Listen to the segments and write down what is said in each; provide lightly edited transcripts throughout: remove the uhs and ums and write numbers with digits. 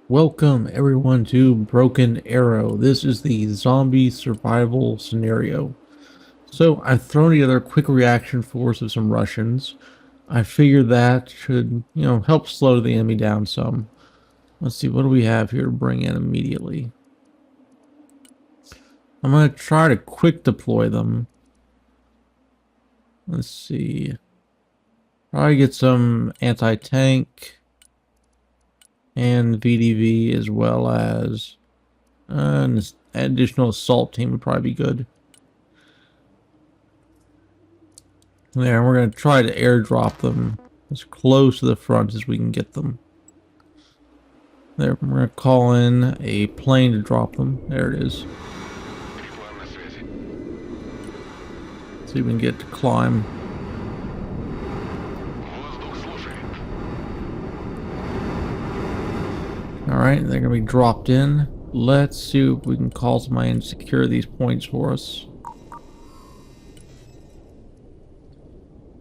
Welcome everyone to Broken Arrow. This is the zombie survival scenario. So I've thrown together a quick reaction force of some Russians. I figured that should, help slow the enemy down some. Let's see, what do we have here to bring in immediately? I'm going to try to quick deploy them. Let's see. Probably get some anti-tank and VDV as well as an additional assault team would probably be good. There, we're going to try to airdrop them as close to the front as we can get them. There, we're going to call in a plane to drop them. There it is. See if we can get to climb. Alright, they're going to be dropped in. Let's see if we can call somebody and secure these points for us.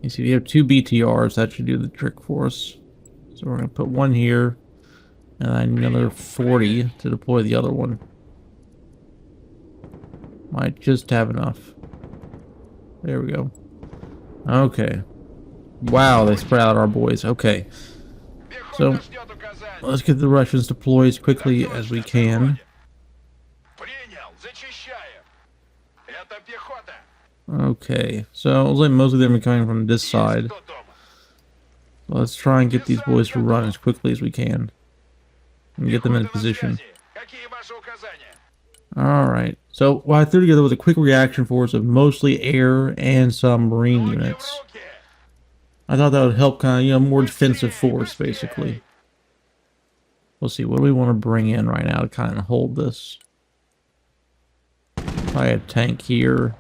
You see, we have 2 BTRs. That should do the trick for us. So we're going to put one here. And I need another 40 to deploy the other one. Might just have enough. There we go. Okay. Wow, they spread out our boys. Okay. So, let's get the Russians deployed as quickly as we can. Okay, so it looks like most of them are coming from this side. Let's try and get these boys to run as quickly as we can. And get them in position. Alright, so what I threw together was a quick reaction force of mostly air and some marine units. I thought that would help kind of, more defensive force, basically. We'll see, what do we want to bring in right now to kind of hold this? Probably a tank here.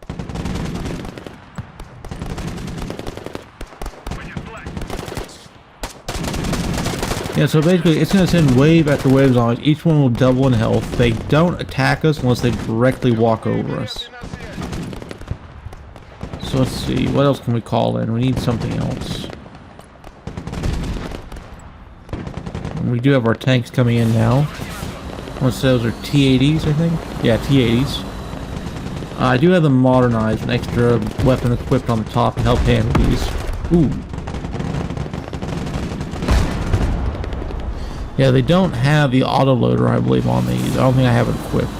Yeah, so basically it's going to send wave after wave on us. Each one will double in health. They don't attack us unless they directly walk over us. So let's see, what else can we call in? We need something else. And we do have our tanks coming in now. What's those are T-80s, I think? Yeah, T-80s. I do have them modernized, an extra weapon equipped on the top to help handle these. Ooh. Yeah, they don't have the autoloader, I believe, on these. I don't think I have it equipped.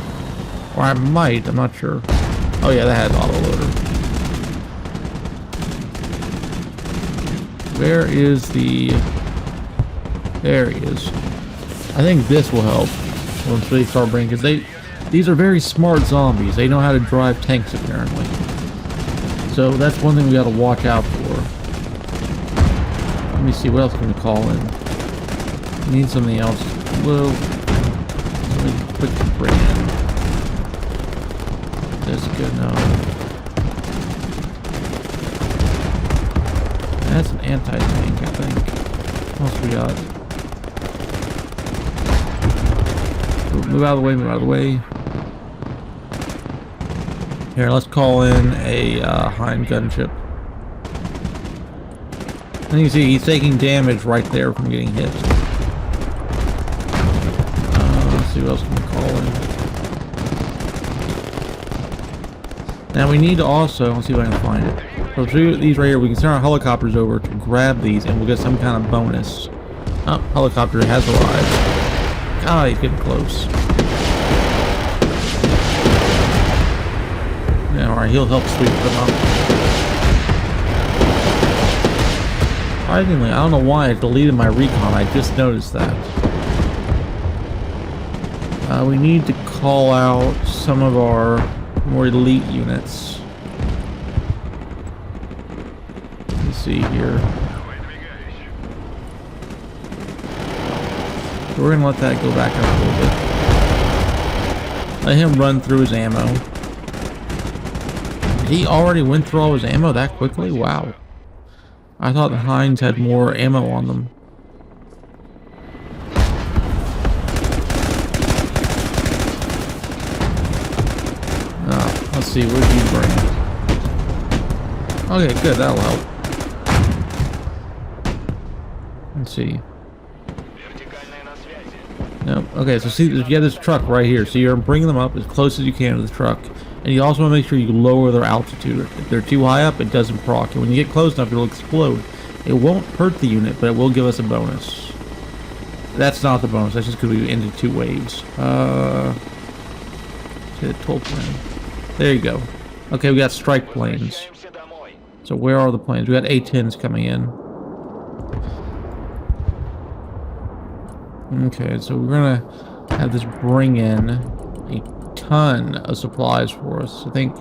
Or I might, I'm not sure. Oh yeah, that has autoloader. Where is the... There he is. I think this will help once they start bringing, because these are very smart zombies. They know how to drive tanks, apparently. So that's one thing we gotta watch out for. Let me see, what else can we call in? Need something else. Well, let me quickly bring in. That's good. No, that's an anti-tank, I think. What else we got? Move out of the way. Move out of the way. Here, let's call in a Hind gunship. And you see, he's taking damage right there from getting hit. See what else can we call in. Now we need to also, let's see if I can find it. So through these right here, we can send our helicopters over to grab these and we'll get some kind of bonus. Oh, helicopter has arrived. God, he's getting close. Yeah, alright, he'll help sweep them up. Surprisingly, I don't know why I deleted my recon, I just noticed that. We need to call out some of our more elite units. Let's see here. So we're going to let that go back up a little bit. Let him run through his ammo. He already went through all his ammo that quickly? Wow. I thought the Hinds had more ammo on them. Let's see, what did you bring? Okay, good, that'll help. Let's see. No, Okay, so see, you have this truck right here. So you're bringing them up as close as you can to the truck. And you also want to make sure you lower their altitude. If they're too high up, it doesn't proc. And when you get close enough, it'll explode. It won't hurt the unit, but it will give us a bonus. That's not the bonus. That's just because we ended 2 waves. To the 12 plane. There you go. Okay, we got strike planes. So where are the planes? We got A-10s coming in. Okay, so we're gonna have this bring in a ton of supplies for us. I think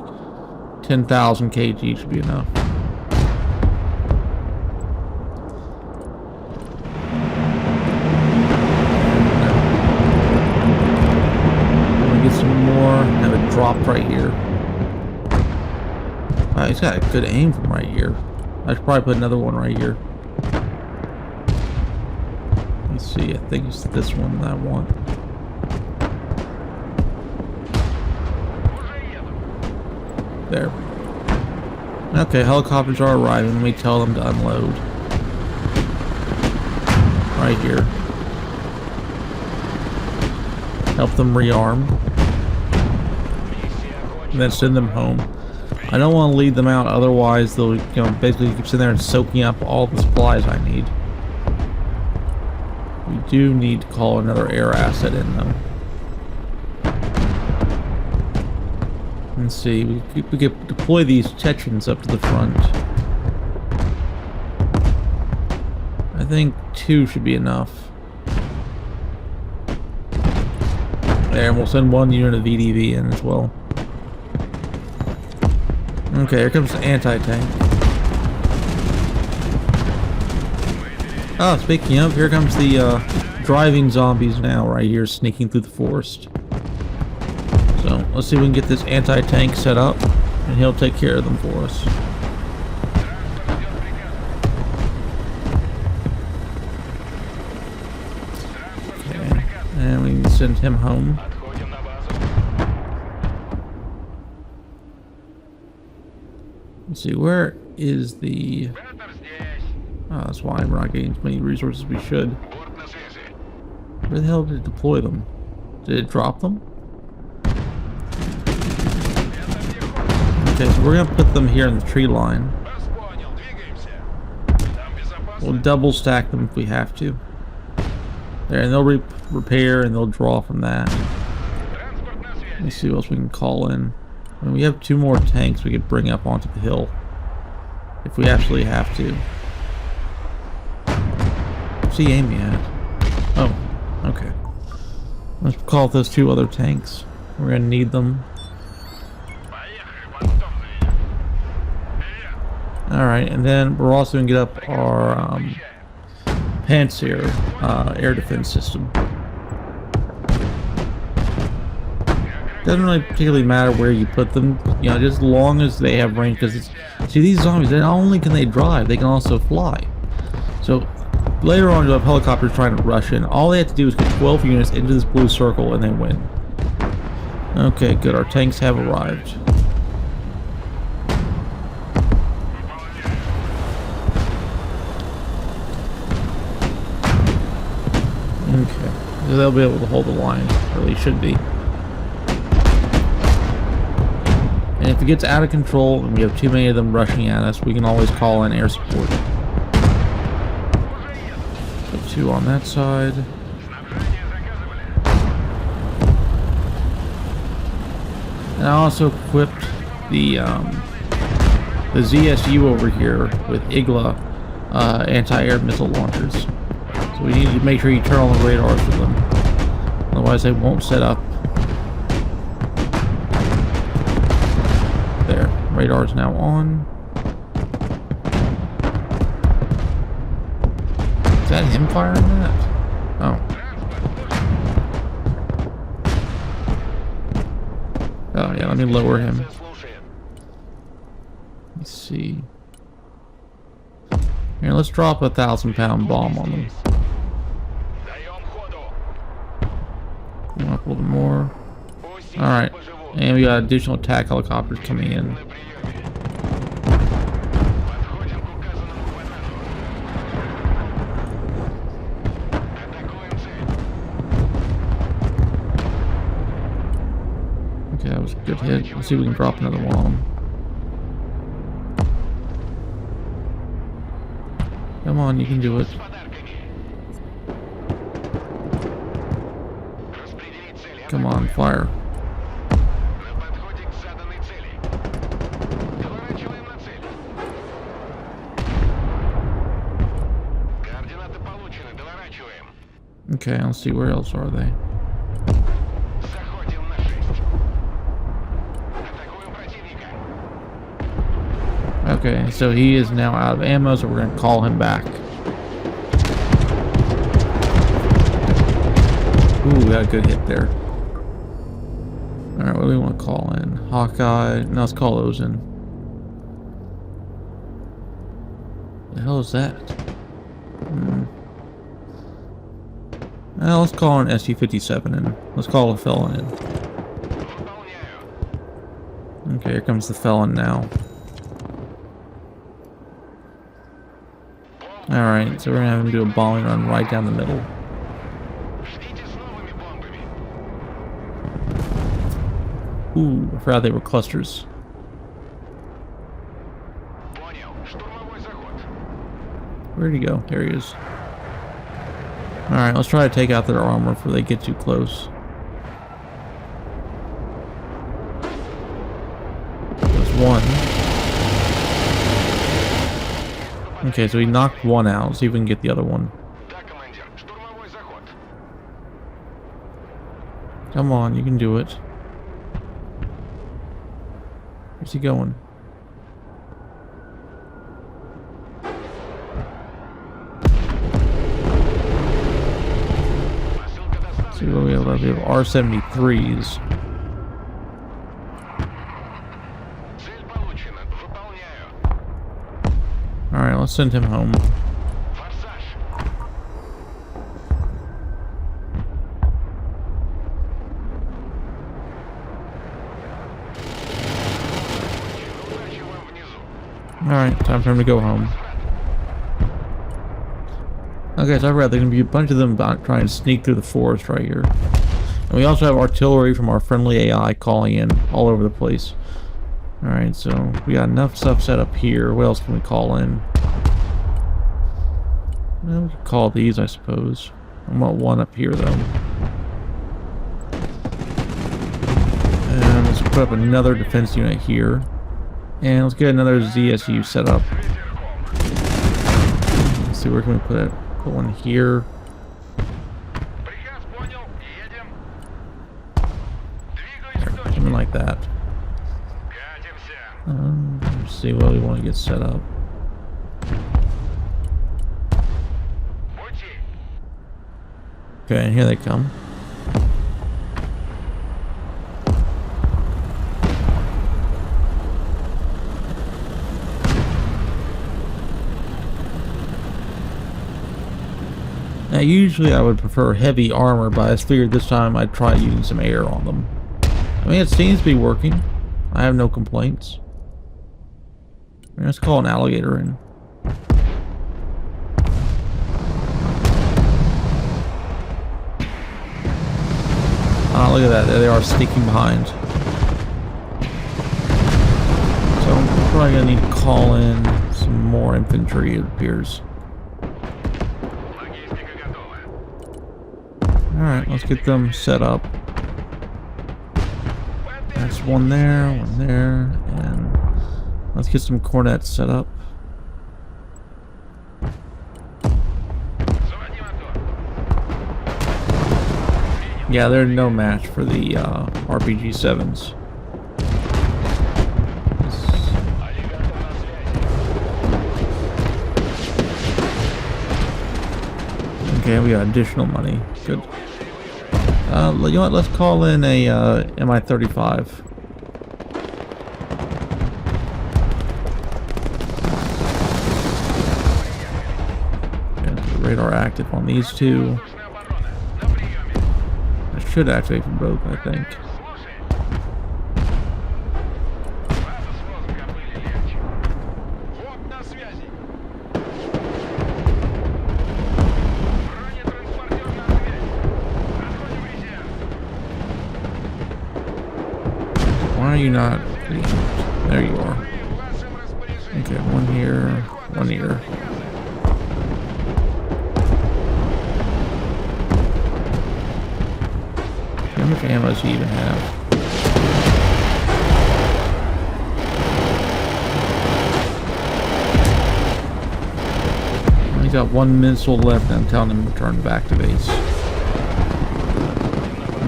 10,000 kg should be enough. I'm gonna get some more. Have it dropped right here. Wow, he's got a good aim from right here. I should probably put another one right here. Let's see, I think it's this one that I want. There. Okay, helicopters are arriving. Let me tell them to unload. Right here. Help them rearm. And then send them home. I don't want to lead them out, otherwise they'll, basically keep sitting there and soaking up all the supplies I need. We do need to call another air asset in though. Let's see, we could deploy these Tetrans up to the front. I think 2 should be enough. There, and we'll send 1 unit of VDV in as well. Okay, here comes the anti-tank. Oh, speaking of, here comes the driving zombies now, right here, sneaking through the forest. So, let's see if we can get this anti-tank set up, and he'll take care of them for us. Okay, and we can send him home. Let's see, where is the... Oh, that's why we're not getting as many resources as we should. Where the hell did it deploy them? Did it drop them? Okay, so we're going to put them here in the tree line. We'll double stack them if we have to. There, and they'll repair and they'll draw from that. Let me see what else we can call in. And we have 2 more tanks we could bring up onto the hill. If we actually have to. What's he aiming at? Oh, okay. Let's call those 2 other tanks. We're gonna need them. Alright, and then we're also gonna get up our Panzer air defense system. Doesn't really particularly matter where you put them, just as long as they have range. Because see, these zombies, not only can they drive, they can also fly. So later on, you'll have helicopters trying to rush in. All they have to do is get 12 units into this blue circle, and they win. Okay, good. Our tanks have arrived. Okay, so they'll be able to hold the line, or they should be. And if it gets out of control and we have too many of them rushing at us, we can always call in air support. So 2 on that side. And I also equipped the ZSU over here with IGLA anti-air missile launchers. So we need to make sure you turn on the radars for them. Otherwise they won't set up. There, radar is now on. Is that him firing that? Oh. Oh yeah, let me lower him. Let's see. Here, let's drop a 1,000-pound bomb on them. Come up a little more. Alright. And we got additional attack helicopters coming in. was a good hit. Let's see if we can drop another one on him. Come on, you can do it. Come on, fire. Okay, let's see, where else are they? Okay, so he is now out of ammo, so we're going to call him back. Ooh, we got a good hit there. Alright, what do we want to call in? Hawkeye. No, let's call those in. The hell is that? Well, let's call an SU-57 in. Let's call a felon in. Okay, here comes the felon now. Alright, so we're gonna have him do a bombing run right down the middle. Ooh, I forgot they were clusters. Where'd he go? There he is. Alright, let's try to take out their armor before they get too close. There's one. Okay, so he knocked one out. Let's see if we can get the other one. Come on, you can do it. Where's he going? Let's see what we have left. We have R-73s. Alright, let's send him home. Alright, time for him to go home. Okay, so I read there's gonna be a bunch of them trying to sneak through the forest right here. And we also have artillery from our friendly AI calling in all over the place. Alright, so we got enough stuff set up here. What else can we call in? Well, we can call these, I suppose. I want one up here, though. And let's put up another defense unit here. And let's get another ZSU set up. Let's see, where can we put it? Put one here. Something like that. Let's see what we want to get set up. Okay, and here they come. Now, usually I would prefer heavy armor, but I figured this time I'd try using some air on them. I mean, it seems to be working. I have no complaints. Let's call an alligator in. Oh, look at that. There they are, sneaking behind. So I'm probably going to need to call in some more infantry, it appears. Alright, let's get them set up. That's one there, and let's get some cornets set up. Yeah, they're no match for the RPG-7s. Okay, we got additional money. Good. You know what? Let's call in a Mi-35. Okay, radar active on these two. I should activate for both, I think. Why are you not? There you are. Okay, one here, one here. How much ammo does he even have? He's got 1 missile left, and I'm telling him to return back to base.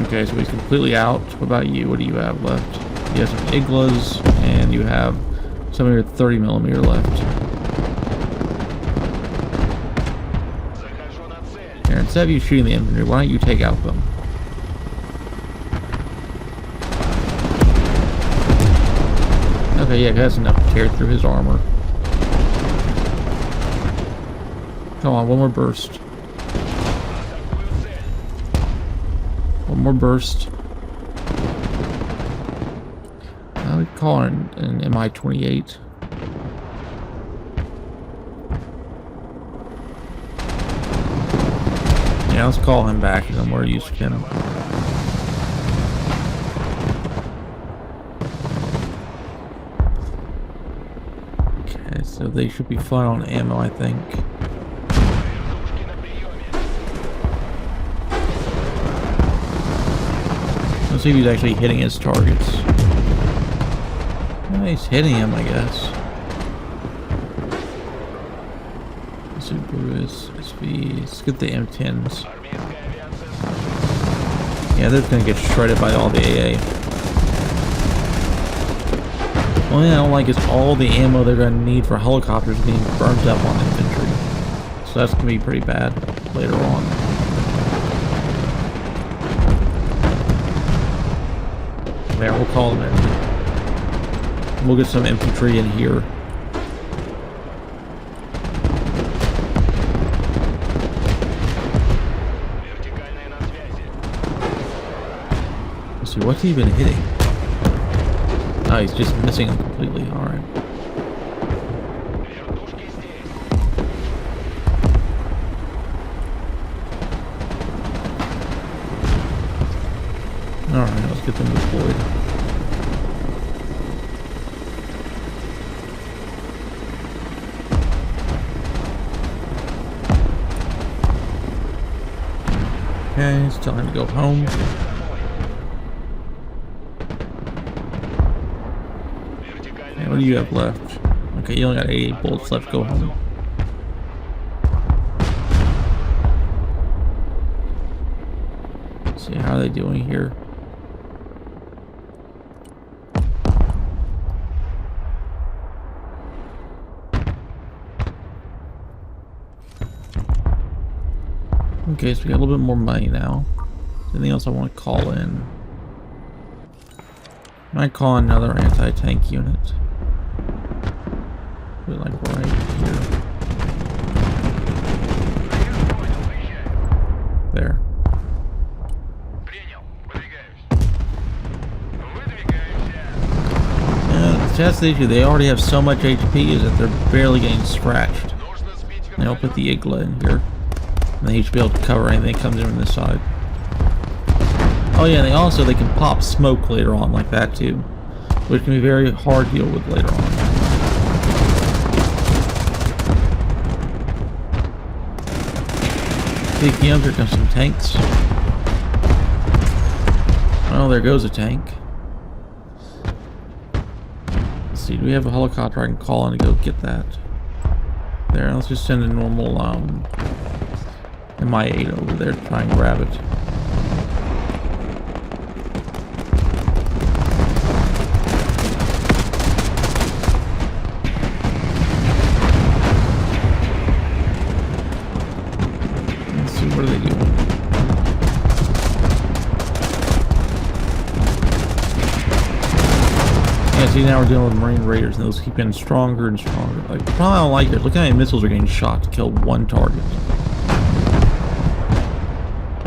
Okay, so he's completely out. What about you? What do you have left? You have some iglas, and you have some of your 30mm left. Here, instead of you shooting the infantry, why don't you take out them? Okay, yeah, that's enough to tear through his armor. Come on, one more burst. One more burst. I would call it an MI-28. Yeah, let's call him back and then we're used to him. Okay, so they should be fine on ammo, I think. Let's see if he's actually hitting his targets. Yeah, he's hitting him, I guess. Super is SV. Let's get the M10s. Yeah, they're gonna get shredded by all the AA. One thing I don't like is all the ammo they're gonna need for helicopters being burnt up on infantry. So that's gonna be pretty bad later on. There, we'll call them in. We'll get some infantry in here. Let's see, what's he been hitting? Oh, he's just missing them completely. Alright. Alright, let's get them deployed. Okay, it's time to go home. Okay, what do you have left? Okay, you only got 88 bullets left. Go home. Let's see, how are they doing here? Okay, so we got a little bit more money now. Anything else I want to call in? Might call another anti-tank unit. Put it like right here. There. Yeah, that's the issue. They already have so much HP is that they're barely getting scratched. And I'll put the Igla in here. And then he should be able to cover anything that comes in from this side. Oh yeah, and they can pop smoke later on like that too, which can be very hard to deal with later on. Speaking of, here comes some tanks. Oh, there goes a tank. Let's see, do we have a helicopter I can call in to go get that? There, let's just send a normal MI-8 over there to try and grab it. Let's see, what are they doing? Yeah, see, now we're dealing with Marine Raiders, and those keep getting stronger and stronger. Like, the problem I don't like is, look how many missiles are getting shot to kill one target.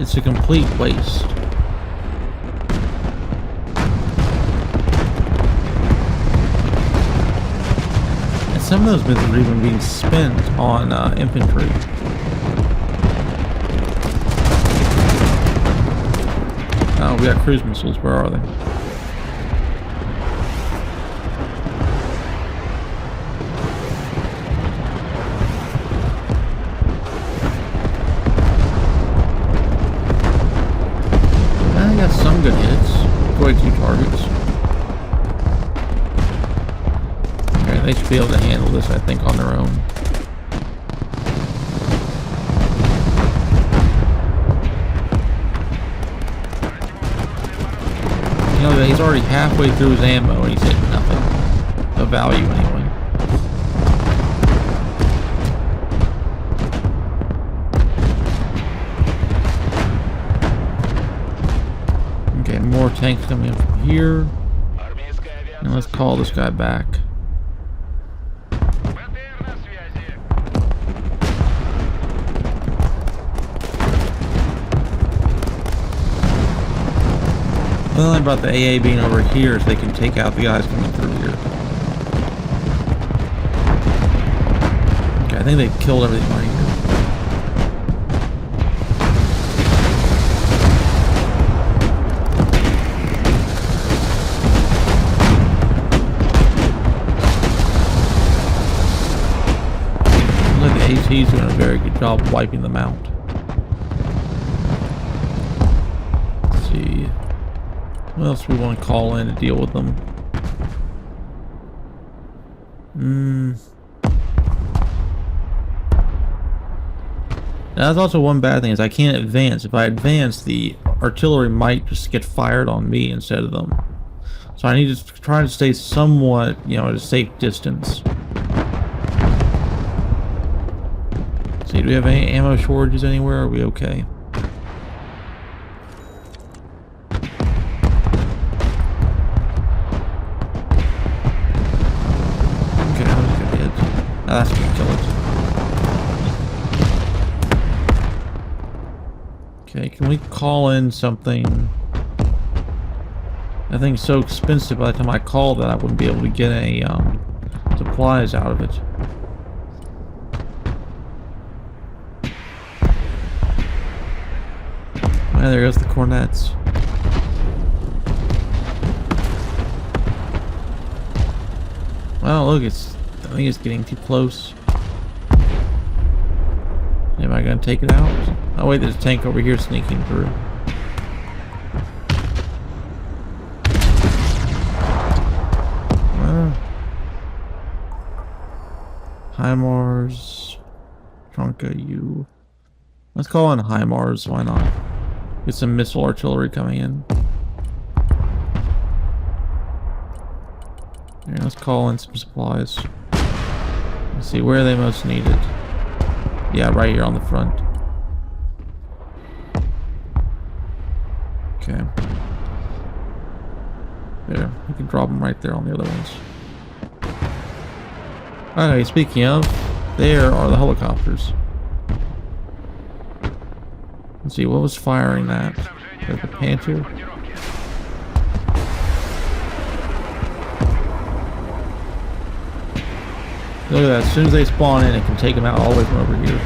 It's a complete waste. And some of those missiles are even being spent on infantry. Oh, we got cruise missiles. Where are they? good hits. Destroyed 2 targets. Okay, they should be able to handle this, I think, on their own. You know, he's already halfway through his ammo and he's hitting nothing of value anyway. Okay, more tanks coming in from here. And let's call this guy back. The only thing about the AA being over here is they can take out the guys coming through here. Okay, I think they killed everything right here. Look, the AT's doing a very good job of wiping them out. Let's see. What else do we want to call in to deal with them? Now, that's also one bad thing is I can't advance. If I advance, the artillery might just get fired on me instead of them. So I need to try to stay somewhat, you know, at a safe distance. Let's see, do we have any ammo shortages anywhere? Are we okay? That's gonna kill it. Okay, can we call in something? That thing's so expensive by the time I call that I wouldn't be able to get any supplies out of it. Well, there goes the cornets. Well, look, I think it's getting too close. Am I gonna take it out? Oh wait, there's a tank over here sneaking through. HIMARS, Trunka, you. Let's call in HIMARS. Why not? Get some missile artillery coming in. Here, let's call in some supplies. Let's see, where are they most needed? Yeah, right here on the front. Okay. There, we can drop them right there on the other ones. Okay, speaking of, there are the helicopters. Let's see, what was firing that? Is that the Panther? Look at that, as soon as they spawn in, it can take them out all the way from over here.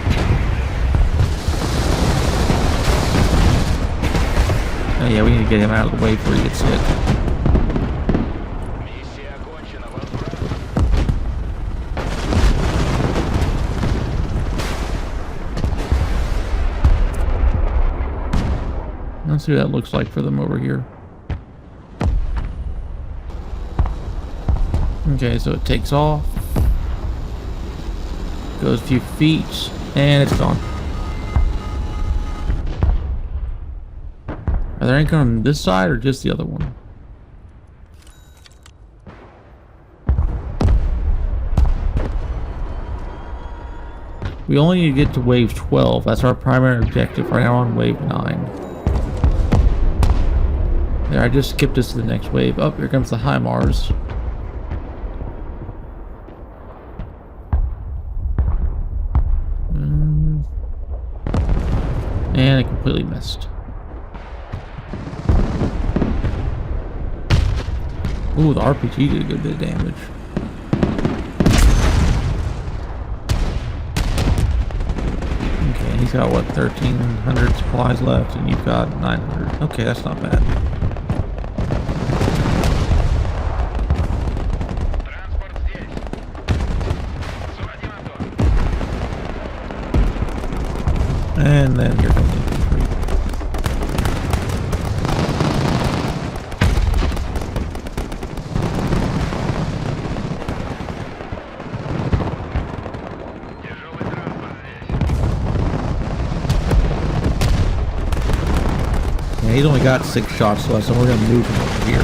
Oh yeah, we need to get him out of the way before he gets hit. Let's see what that looks like for them over here. Okay, so it takes off. Goes a few feet, and it's gone. Are there any coming on this side or just the other one? We only need to get to wave 12. That's our primary objective. Right now on wave 9. There, I just skipped us to the next wave. Oh, here comes the HIMARS. And it completely missed. Ooh, the RPG did a good bit of damage. Okay, he's got what, 1,300 supplies left, and you've got 900. Okay, that's not bad. And then here comes the infantry. He's only got 6 shots left, so we're gonna move him over here.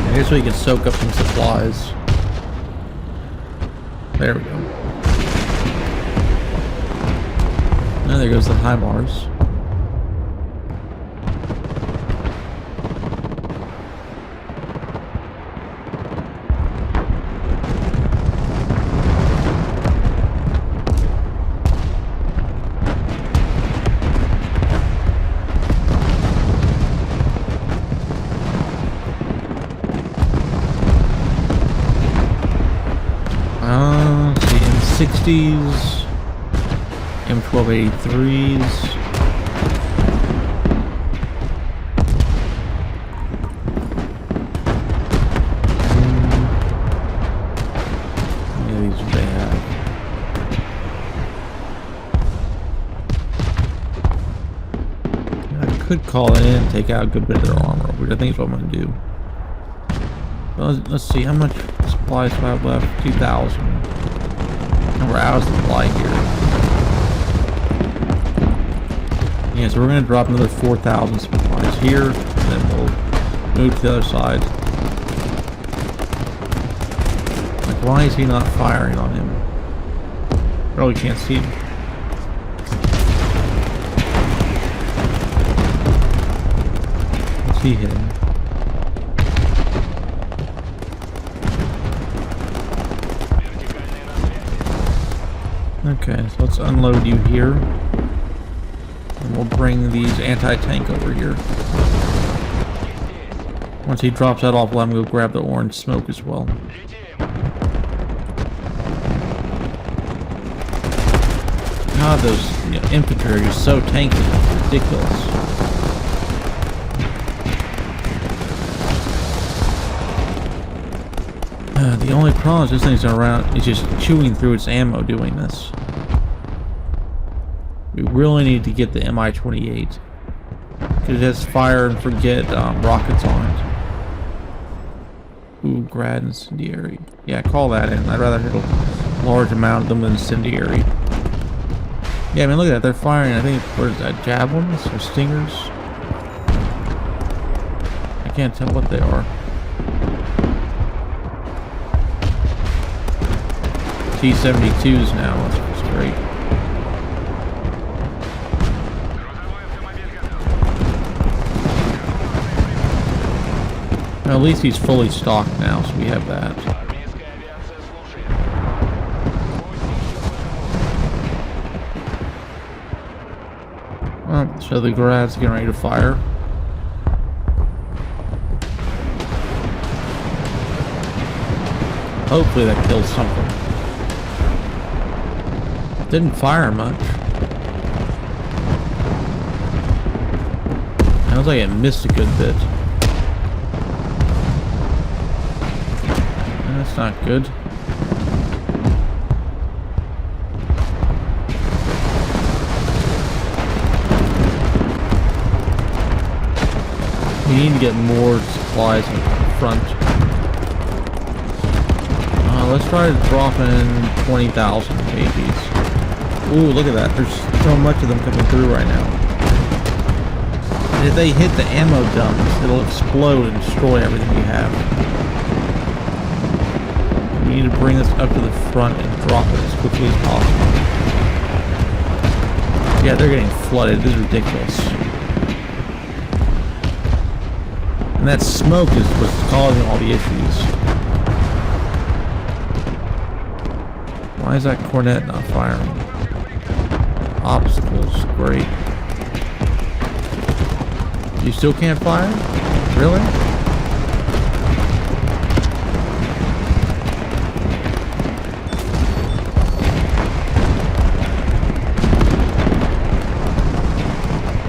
And here's so he can soak up some supplies. There we go. Now there goes the HIMARS. The M60s, M1283s. Yeah, these are bad. I could call it in and take out a good bit of their armor, which I think is what I'm going to do. Well, let's see, how much supplies do I have left? 2,000. And we're out of supply here. Yeah, so we're going to drop another 4,000 supplies here, and then we'll move to the other side. Like, why is he not firing on him? Probably can't see him. What's he hitting? Okay, so let's unload you here. And we'll bring these anti-tank over here. Once he drops that off, let him go grab the orange smoke as well. God, those infantry are just so tanky. It's ridiculous. The only problem is this thing's around, it's just chewing through its ammo doing this. We really need to get the MI-28. Because it has fire and forget rockets on it. Ooh, grad incendiary. Yeah, call that in. I'd rather hit a large amount of them than incendiary. Yeah, I mean, look at that. They're firing, I think, what is that, javelins or stingers? I can't tell what they are. T-72s now, that's great. Well, at least he's fully stocked now, so we have that. Well, so the grad's getting ready to fire. Hopefully that kills something. Didn't fire much. Sounds like it missed a good bit. That's not good. We need to get more supplies in the front. Let's try to drop in 20,000 babies. Ooh, look at that. There's so much of them coming through right now. And if they hit the ammo dumps, it'll explode and destroy everything we have. We need to bring this up to the front and drop it as quickly as possible. Yeah, they're getting flooded. This is ridiculous. And that smoke is what's causing all the issues. Why is that cornet not firing? Obstacles, great. You still can't fire? Really?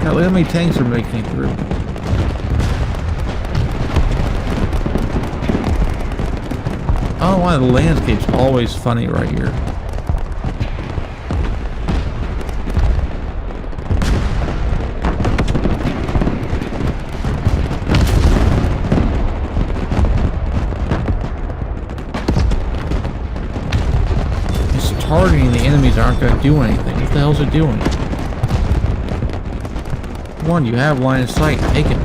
God, look how many tanks are making it through. I don't know why the landscape's always funny right here. Just targeting the enemies aren't going to do anything. What the hell's it doing? one. You have line of sight. Take him.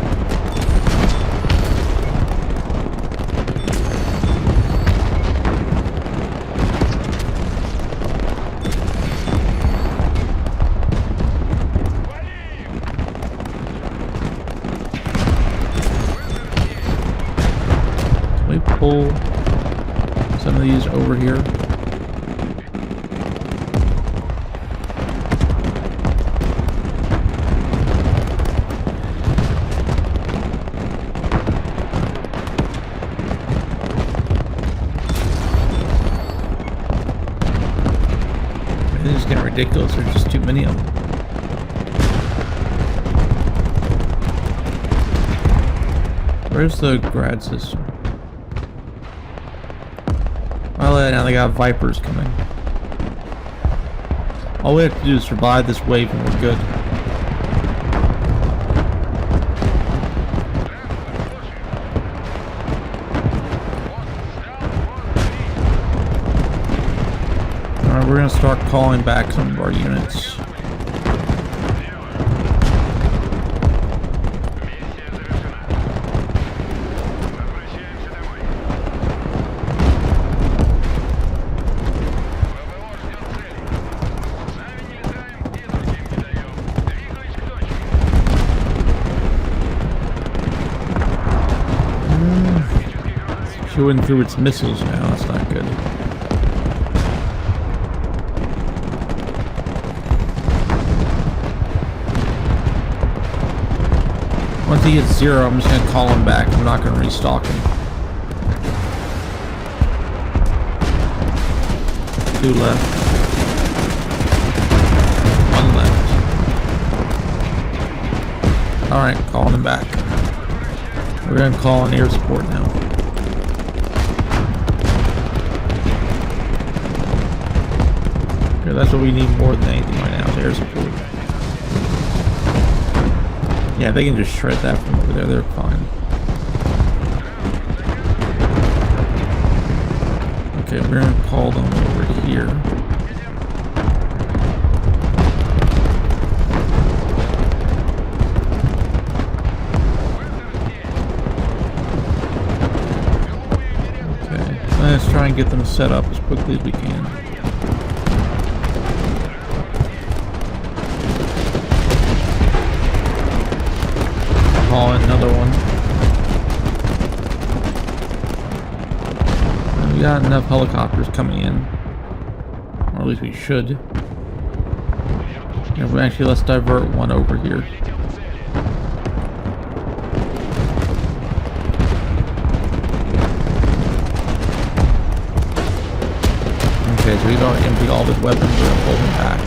Can we pull some of these over here? It's getting ridiculous. There's just too many of them. Where's the grad system? Well, now they got Vipers coming. All we have to do is survive this wave and we're good. Alright, we're gonna start calling back some of our units. Chewing through its missiles now, that's not good. Once he hits 0, I'm just going to call him back. I'm not going to restock him. 2 left. 1 left. Alright, calling him back. We're going to call an air support now. That's what we need more than anything right now, is air support. Yeah, they can just shred that from over there, they're fine. Okay, we're gonna call them over here. Okay, let's try and get them set up as quickly as we can. Call another one. And we got enough helicopters coming in, or at least we should. Yeah, actually, let's divert one over here. Okay, so he's already emptied all of his weapons. We're gonna pull him back.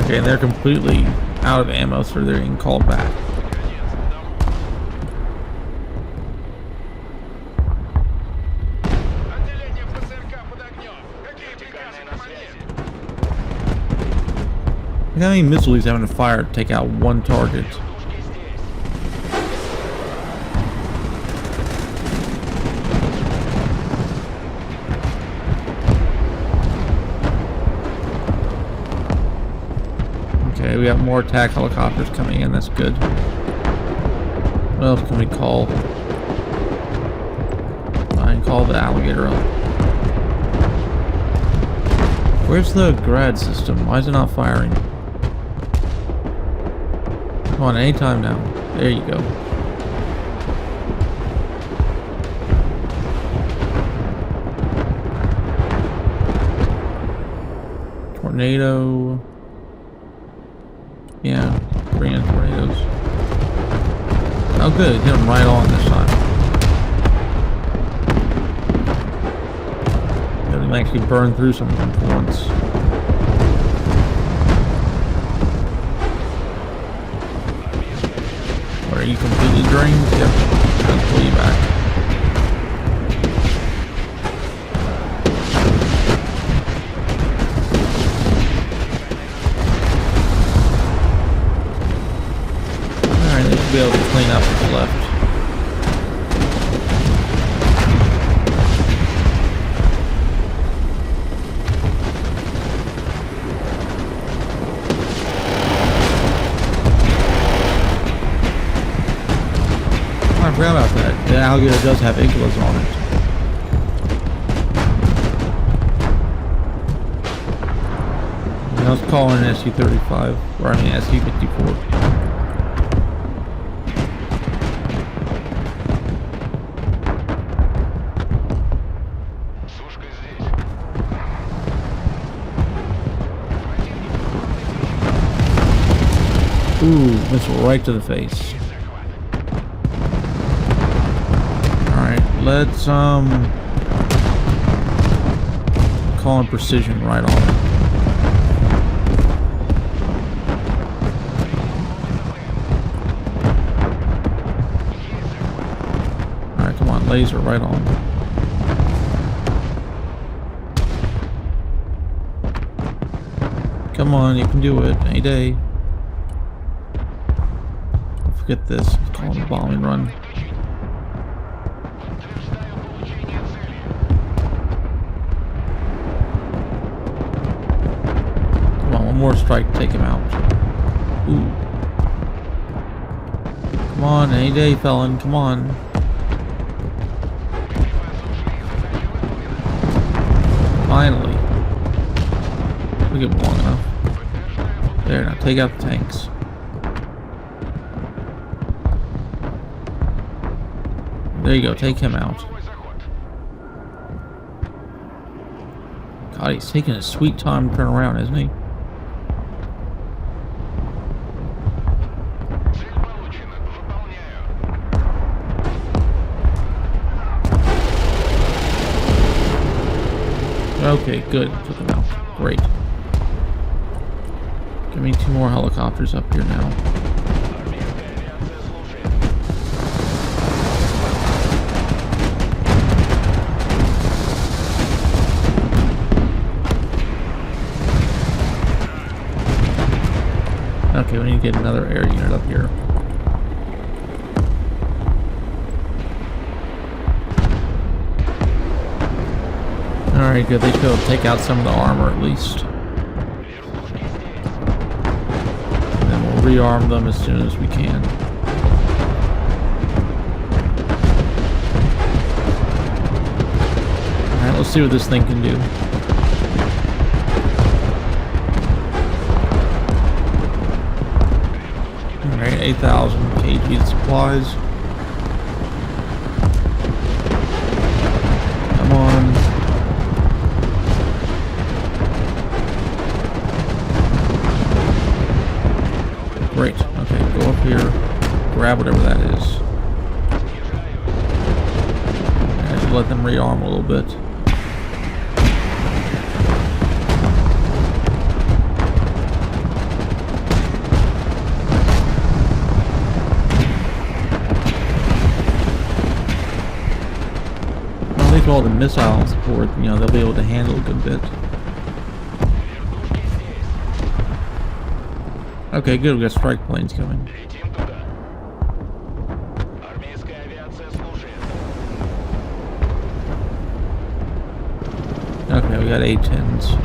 Okay, they're completely out of ammo, so they're getting called back. Look how many missiles he's having to fire to take out one target. Okay, we got more attack helicopters coming in, that's good. What else can we call? I can call the alligator up. Where's the grad system? Why is it not firing? Come on, anytime now. There you go. Tornado. Yeah, bring in tornadoes. Oh good, hit them right on this time. Let them actually burn through some of them for once. Are you completely drained? Yep, I'll pull you back. Be able to clean up what's left. Alligator does have iglas on it. I was calling an SU-35, or I mean SU-54. Ooh, missile right to the face. Alright, let's call in precision right on it. Alright, come on, laser right on. Come on, you can do it any day. Get this, call it a bombing run. Come on, one more strike to take him out. Ooh. Come on, any day, felon, come on. Finally. We get long enough. There, now take out the tanks. There you go, take him out. God, he's taking a sweet time to turn around, isn't he? Okay, good. Took him out. Great. Give me 2 more helicopters up here now. Okay, we need to get another air unit up here. Alright, good. They should be able to take out some of the armor at least. And then we'll rearm them as soon as we can. Alright, let's see what this thing can do. Alright, 8,000 kg supplies. Come on. Great. Okay, go up here. Grab whatever that is. I should let them rearm a little bit. All the missile support, you know, they'll be able to handle a good bit. Okay, good, we got strike planes coming. Okay, we got A-10s.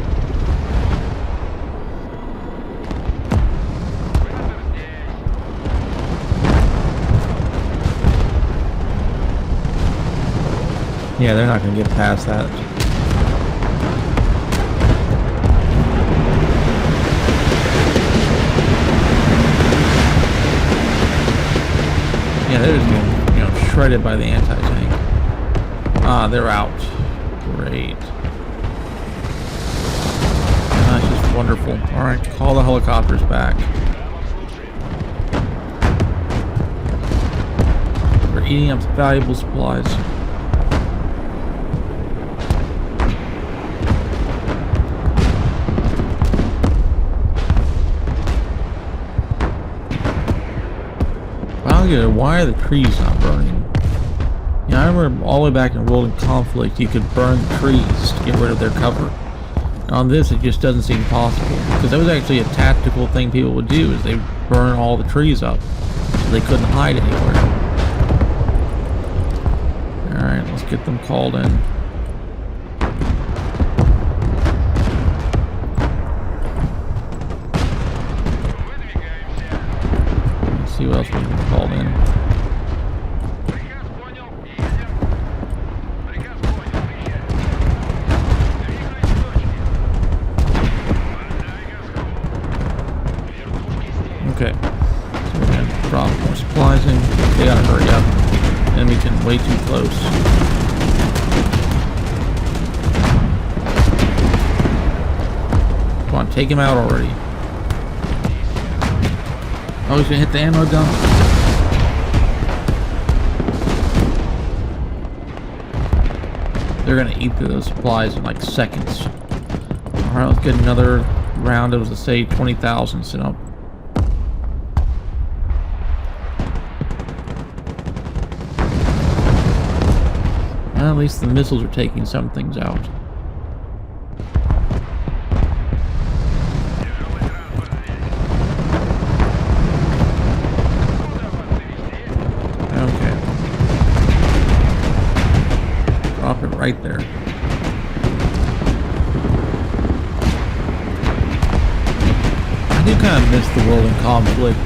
Yeah, they're not going to get past that. Yeah, they're just getting, you know, shredded by the anti-tank. Ah, they're out. Great. That's just wonderful. Alright, call the helicopters back. We're eating up valuable supplies. Why are the trees not burning? Yeah, I remember all the way back in World of Conflict, you could burn the trees to get rid of their cover. On this, it just doesn't seem possible, because that was actually a tactical thing people would do, is they burn all the trees up, so they couldn't hide anywhere. Alright, let's get them called in. Let's see what else we can call in. they gotta hurry up. Enemy's getting way too close. Come on, take him out already. Oh, he's gonna hit the ammo dump. They're gonna eat through those supplies in like seconds. Alright, let's get another round of, let's say, 20,000 set up. Well, at least the missiles are taking some things out. Okay. Drop it right there. I do kind of miss the World in Conflict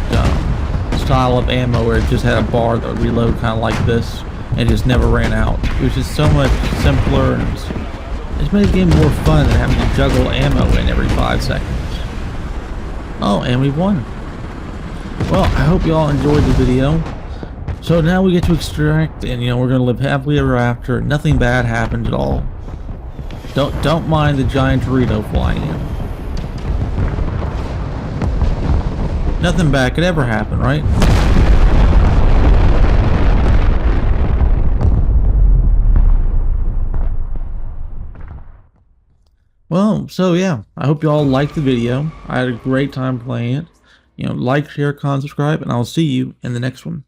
style of ammo where it just had a bar that would reload kind of like this and just never ran out. It was just so much simpler and it's made the game more fun than having to juggle ammo in every 5 seconds. Oh, and we've won. Well, I hope you all enjoyed the video. So now we get to extract, and we're gonna live happily ever after. Nothing bad happened at all. Don't mind the giant Dorito flying in. Nothing bad could ever happen, right? Well, so yeah, I hope you all liked the video. I had a great time playing it. Like, share, comment, subscribe, and I'll see you in the next one.